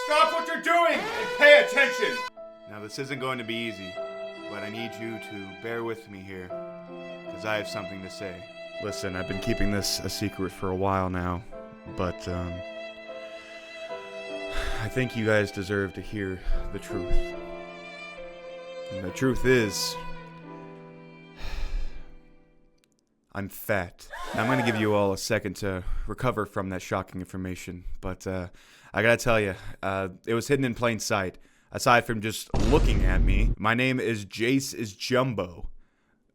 Stop what you're doing and pay attention! Now this isn't going to be easy, but I need you to bear with me here, because I have something to say. Listen, I've been keeping this a secret for a while now, but I think you guys deserve to hear the truth. And the truth is, I'm fat. Now, I'm going to give you all a second to recover from that shocking information, but I gotta tell you, it was hidden in plain sight. Aside from just looking at me, my name is JaceIsJumbo.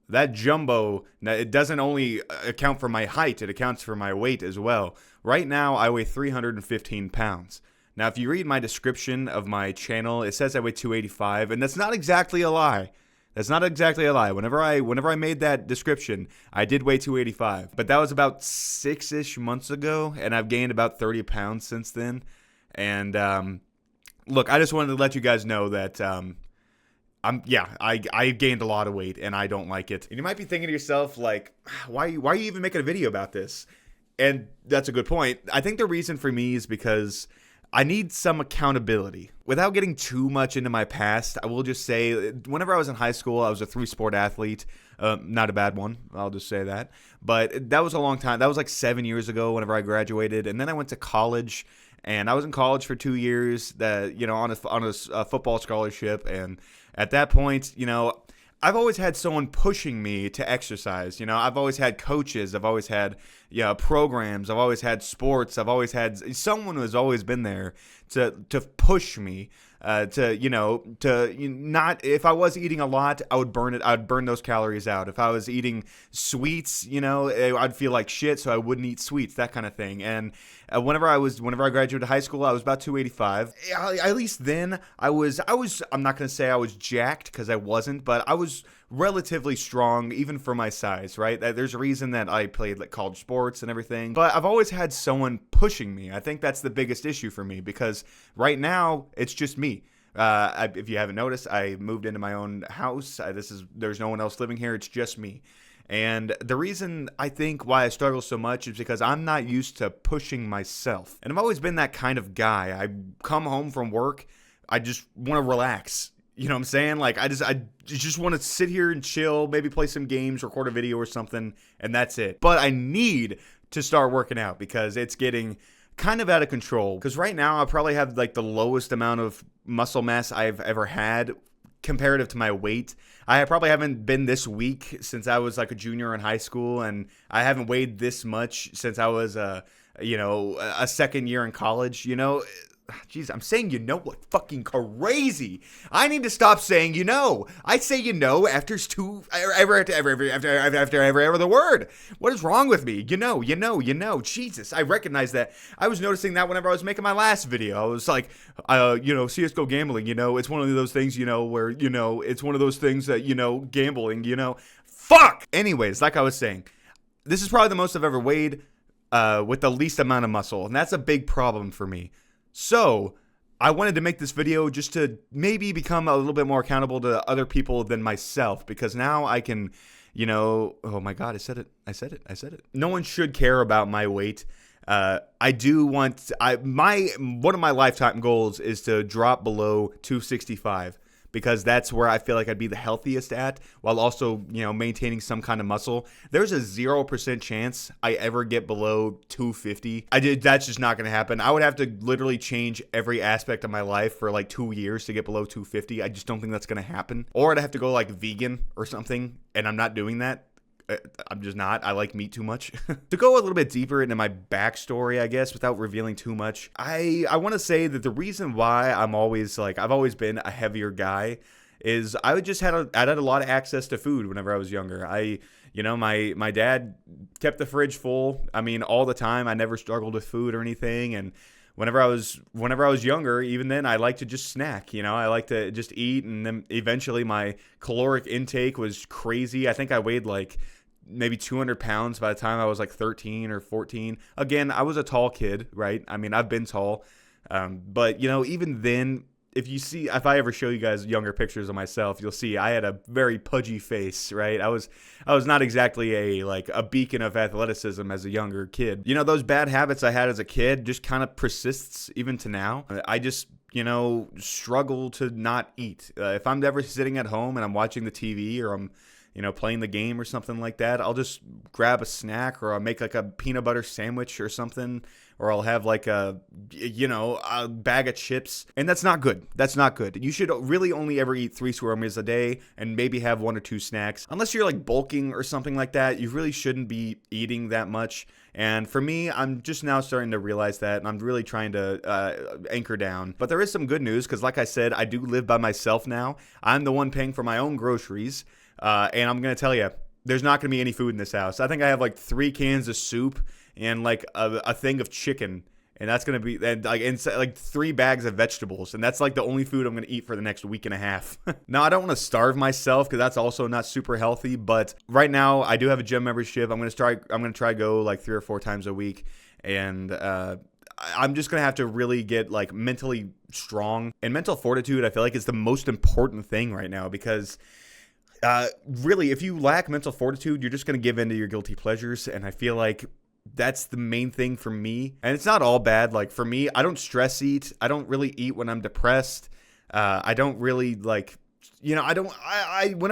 That jumbo, it doesn't only account for my height, it accounts for my weight as well. Right now, I weigh 315 pounds. Now, if you read my description of my channel, it says I weigh 285, and that's not exactly a lie. That's not exactly a lie. Whenever I made that description, I did weigh 285. But that was about 6-ish months ago, and I've gained about 30 pounds since then. And, look, I just wanted to let you guys know that, I gained a lot of weight, and I don't like it. And you might be thinking to yourself, like, why are you even making a video about this? And that's a good point. I think the reason for me is because I need some accountability. Without getting too much into my past, I will just say, whenever I was in high school, I was a 3-sport athlete. Not a bad one, I'll just say that. But that was a long time. That was like 7 years ago whenever I graduated. And then I went to college, and I was in college for 2 years, on a football scholarship. And at that point, I've always had someone pushing me to exercise. I've always had coaches. I've always had programs. I've always had sports. I've always had someone who has always been there to push me. Not, if I was eating a lot, I would burn it. I'd burn those calories out. If I was eating sweets, I'd feel like shit, so I wouldn't eat sweets, that kind of thing. And whenever I graduated high school, I was about 285. At least then I was, I'm not going to say I was jacked, because I wasn't, but I was relatively strong, even for my size, right? There's a reason that I played like college sports and everything, but I've always had someone pushing me. I think that's the biggest issue for me, because right now it's just me. If you haven't noticed, I moved into my own house. There's no one else living here. It's just me. And the reason I think why I struggle so much is because I'm not used to pushing myself. And I've always been that kind of guy. I come home from work, I just want to relax. You know what I'm saying? Like, I just want to sit here and chill, maybe play some games, record a video or something, and that's it. But I need to start working out, because it's getting kind of out of control. Because right now, I probably have like the lowest amount of muscle mass I've ever had comparative to my weight. I probably haven't been this weak since I was like a junior in high school, and I haven't weighed this much since I was a second year in college. Jeez, I'm saying what fucking crazy. I need to stop saying I say after every the word. What is wrong with me? Jesus, I recognize that. I was noticing that whenever I was making my last video. I was like, CSGO gambling, it's one of those things, where, it's one of those things that, gambling, fuck. Anyways, like I was saying, this is probably the most I've ever weighed with the least amount of muscle. And that's a big problem for me. So, I wanted to make this video just to maybe become a little bit more accountable to other people than myself, because now I can, oh my God, I said it. No one should care about my weight. One of my lifetime goals is to drop below 265. Because that's where I feel like I'd be the healthiest at, while also, maintaining some kind of muscle. There's a 0% chance I ever get below 250. That's just not going to happen. I would have to literally change every aspect of my life for like 2 years to get below 250. I just don't think that's going to happen. Or I'd have to go like vegan or something, and I'm not doing that. I'm just not. I like meat too much. To go a little bit deeper into my backstory, I guess, without revealing too much, I want to say that the reason why I've always been a heavier guy is I had a lot of access to food whenever I was younger. My dad kept the fridge full. I mean, all the time. I never struggled with food or anything. And whenever I was younger, even then, I liked to just snack. I like to just eat, and then eventually my caloric intake was crazy. I think I weighed like maybe 200 pounds by the time I was like 13 or 14. Again, I was a tall kid, right? I mean, I've been tall, but even then, if I ever show you guys younger pictures of myself, you'll see I had a very pudgy face, right? I was not exactly a beacon of athleticism as a younger kid. You know, those bad habits I had as a kid just kind of persists even to now. I just, struggle to not eat. If I'm ever sitting at home and I'm watching the TV or I'm playing the game or something like that, I'll just grab a snack or I'll make like a peanut butter sandwich or something, or I'll have like a bag of chips. And that's not good. That's not good. You should really only ever eat 3 square meals a day and maybe have 1 or 2 snacks. Unless you're like bulking or something like that, you really shouldn't be eating that much. And for me, I'm just now starting to realize that, and I'm really trying to anchor down. But there is some good news, because like I said, I do live by myself now. I'm the one paying for my own groceries. And I'm going to tell you, there's not going to be any food in this house. I think I have like 3 cans of soup and like a thing of chicken. And that's going to be like 3 bags of vegetables. And that's like the only food I'm going to eat for the next week and a half. Now, I don't want to starve myself, because that's also not super healthy. But right now, I do have a gym membership. I'm going to try to go like 3 or 4 times a week. And I'm just going to have to really get like mentally strong. And mental fortitude, I feel like, is the most important thing right now, because really, if you lack mental fortitude, you're just going to give in to your guilty pleasures. And I feel like that's the main thing for me. And it's not all bad. Like for me, I don't stress eat. I don't really eat when I'm depressed. I don't really whenever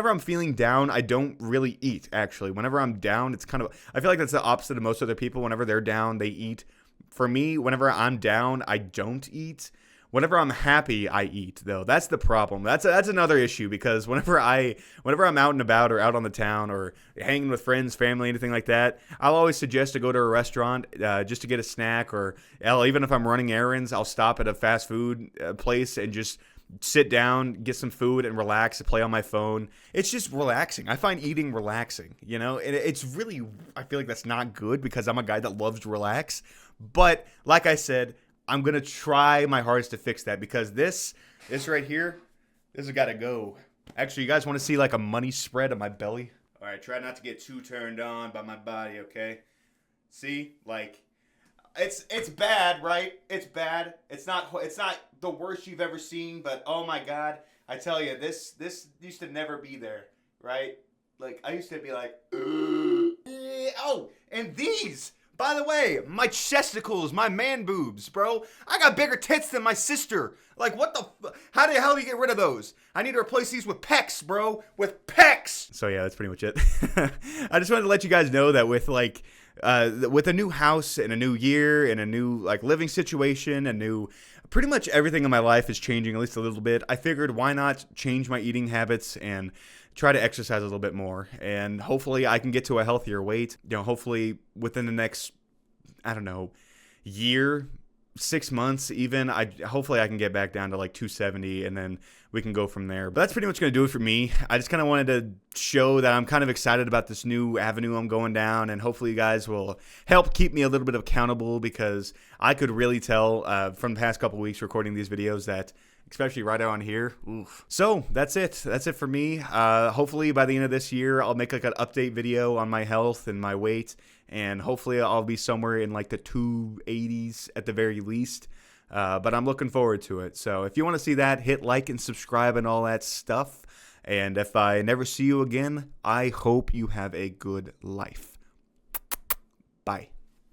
I'm feeling down, I don't really eat, actually. Whenever I'm down, it's kind of, I feel like that's the opposite of most other people. Whenever they're down, they eat. For me, whenever I'm down, I don't eat. Whenever I'm happy, I eat, though. That's the problem. That's another issue, because whenever I'm out and about or out on the town or hanging with friends, family, anything like that, I'll always suggest to go to a restaurant just to get a snack, or even if I'm running errands, I'll stop at a fast food place and just sit down, get some food, and relax and play on my phone. It's just relaxing. I find eating relaxing, and it's really, I feel like that's not good, because I'm a guy that loves to relax. But like I said, I'm going to try my hardest to fix that, because this right here, this has got to go. Actually, you guys want to see like a money spread on my belly? All right, try not to get too turned on by my body, okay? See? Like, it's bad, right? It's bad. It's not the worst you've ever seen, but oh my God, I tell you, this used to never be there, right? Like, I used to be like, oh, and these. By the way, my chesticles, my man boobs, bro. I got bigger tits than my sister. Like, what the how the hell do you get rid of those? I need to replace these with pecs, bro. With pecs. So yeah, that's pretty much it. I just wanted to let you guys know that with a new house and a new year and a new like living situation, pretty much everything in my life is changing at least a little bit. I figured, why not change my eating habits and try to exercise a little bit more, and hopefully I can get to a healthier weight. Hopefully within the next, year, 6 months even, hopefully I can get back down to like 270, and then we can go from there. But that's pretty much going to do it for me. I just kind of wanted to show that I'm kind of excited about this new avenue I'm going down, and hopefully you guys will help keep me a little bit accountable, because I could really tell from the past couple weeks recording these videos that, especially right on here. Oof. So that's it. That's it for me. Hopefully by the end of this year, I'll make like an update video on my health and my weight. And hopefully I'll be somewhere in like the 280s at the very least. But I'm looking forward to it. So if you want to see that, hit like and subscribe and all that stuff. And if I never see you again, I hope you have a good life. Bye.